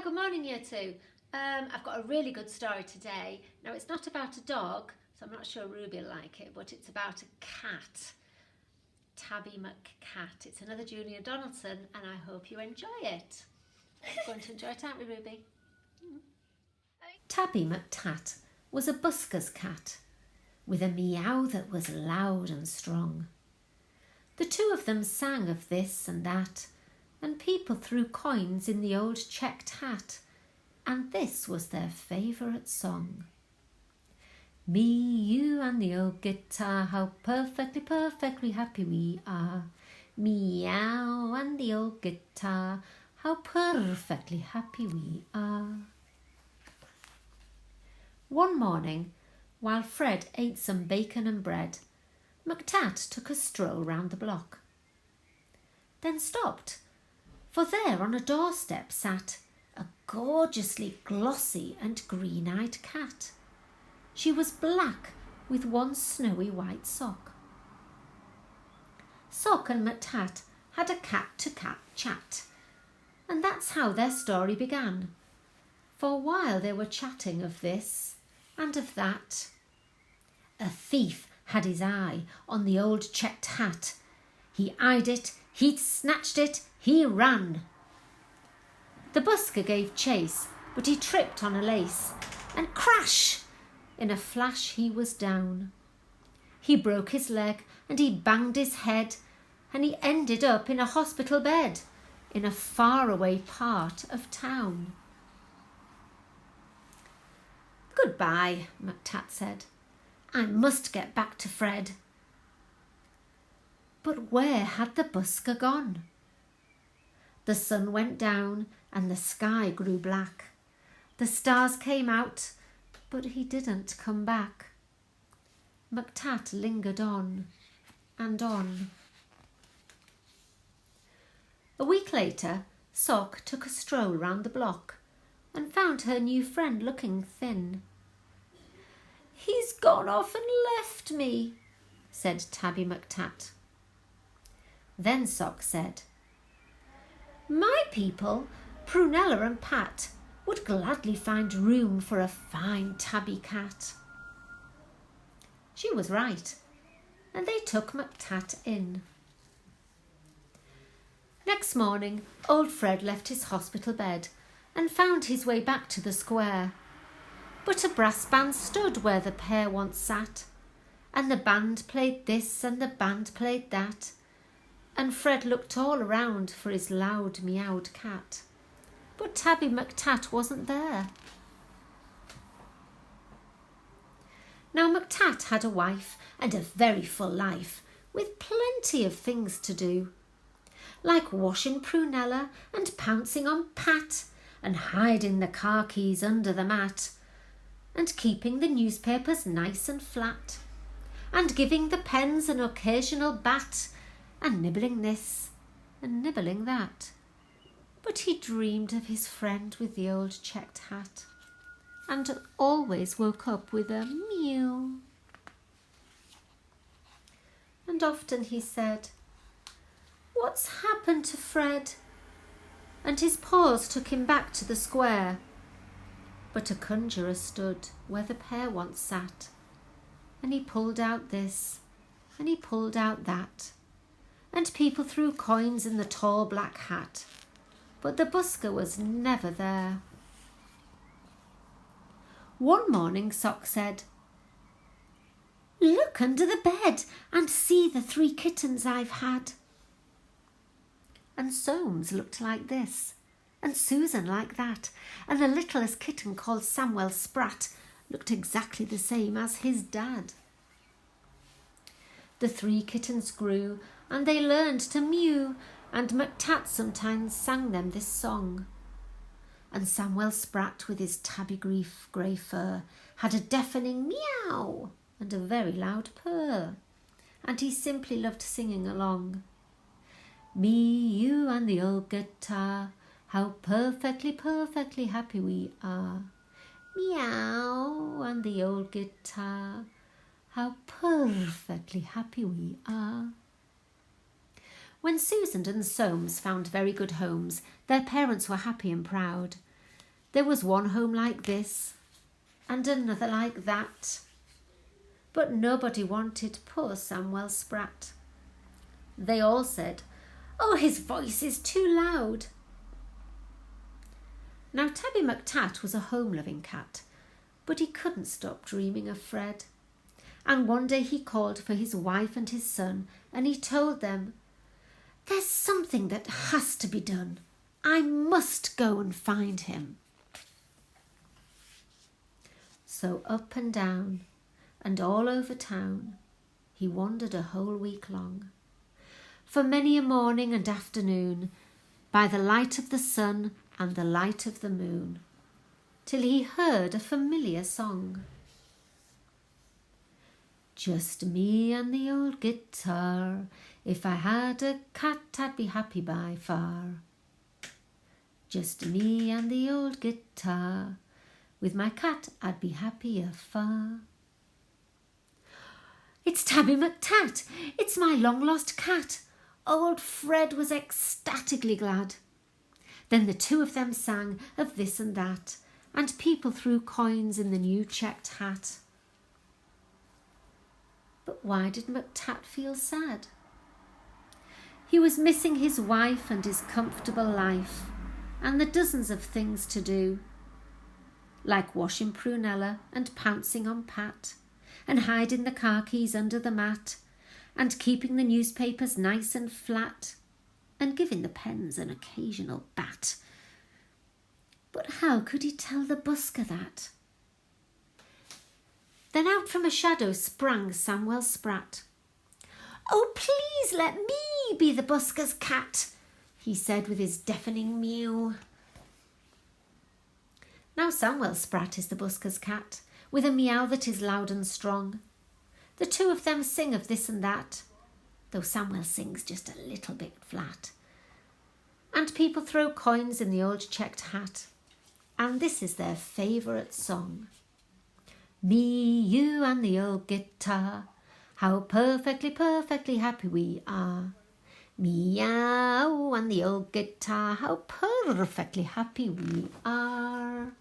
good morning Year 2. I've got a really good story today. Now it's not about a dog, so I'm not sure Ruby will like it, but it's about a cat. Tabby McTat. It's another Julia Donaldson and I hope you enjoy it. You're going to enjoy it, aren't we, Ruby? Tabby McTat was a busker's cat with a meow that was loud and strong. The two of them sang of this and that, and people threw coins in the old checked hat, and this was their favourite song. Me, you and the old guitar, how perfectly happy we are. Meow and the old guitar, how perfectly happy we are. One morning, while Fred ate some bacon and bread, McTat took a stroll round the block. Then stopped, for there on a doorstep sat a gorgeously glossy and green-eyed cat. She was black with one snowy white sock. Sock and McTat had a cat-to-cat chat, and that's how their story began. For while they were chatting of this and of that, a thief had his eye on the old checked hat. He eyed it, he snatched it, he ran. The busker gave chase, but he tripped on a lace, and crash! In a flash he was down. He broke his leg, and he banged his head, and he ended up in a hospital bed in a faraway part of town. "Goodbye," McTat said. "I must get back to Fred." But where had the busker gone? The sun went down and the sky grew black. The stars came out, but he didn't come back. McTat lingered on and on. A week later, Sock took a stroll round the block and found her new friend looking thin. "He's gone off and left me," said Tabby McTat. Then Sock said, "My people, Prunella and Pat, would gladly find room for a fine tabby cat." She was right, and they took McTat in. Next morning, old Fred left his hospital bed and found his way back to the square. But a brass band stood where the pair once sat, and the band played this and the band played that, and Fred looked all around for his loud meowed cat. But Tabby McTat wasn't there. Now McTat had a wife and a very full life, with plenty of things to do, like washing Prunella and pouncing on Pat, and hiding the car keys under the mat, and keeping the newspapers nice and flat, and giving the pens an occasional bat, and nibbling this and nibbling that. But he dreamed of his friend with the old checked hat, and always woke up with a mew. And often he said, "What's happened to Fred?" And his paws took him back to the square. But a conjurer stood where the pair once sat, and he pulled out this and he pulled out that, and people threw coins in the tall black hat, but the busker was never there. One morning Sock said, "Look under the bed and see the 3 kittens I've had." And Soames looked like this, and Susan like that, and the littlest kitten called Samuel Spratt looked exactly the same as his dad. The 3 kittens grew, and they learned to mew, and McTat sometimes sang them this song. And Samuel Spratt, with his tabby grey fur, had a deafening meow and a very loud purr, and he simply loved singing along. Me, you and the old guitar, how perfectly happy we are. Meow and the old guitar, how perfectly happy we are. When Susan and Soames found very good homes, their parents were happy and proud. There was one home like this and another like that, but nobody wanted poor Samuel Sprat. They all said, "Oh, his voice is too loud." Now Tabby McTat was a home-loving cat, but he couldn't stop dreaming of Fred. And one day he called for his wife and his son, and he told them, "There's something that has to be done. I must go and find him." So up and down and all over town he wandered a whole week long, for many a morning and afternoon, by the light of the sun and the light of the moon, till he heard a familiar song. "Just me and the old guitar. If I had a cat, I'd be happy by far. Just me and the old guitar. With my cat, I'd be happier far." "It's Tabby McTat! It's my long-lost cat!" Old Fred was ecstatically glad. Then the two of them sang of this and that, and people threw coins in the new checked hat. But why did McTat feel sad? He was missing his wife and his comfortable life, and the dozens of things to do, like washing Prunella and pouncing on Pat, and hiding the car keys under the mat, and keeping the newspapers nice and flat, and giving the pens an occasional bat. But how could he tell the busker that? Then out from a shadow sprang Samuel Sprat. "Oh, please let me be the busker's cat," he said with his deafening mew. Now Samuel Sprat is the busker's cat, with a meow that is loud and strong. The two of them sing of this and that, though Samuel sings just a little bit flat. And people throw coins in the old checked hat, and this is their favourite song. "Me, you and the old guitar, how perfectly, perfectly happy we are. Meow and the old guitar, how perfectly happy we are."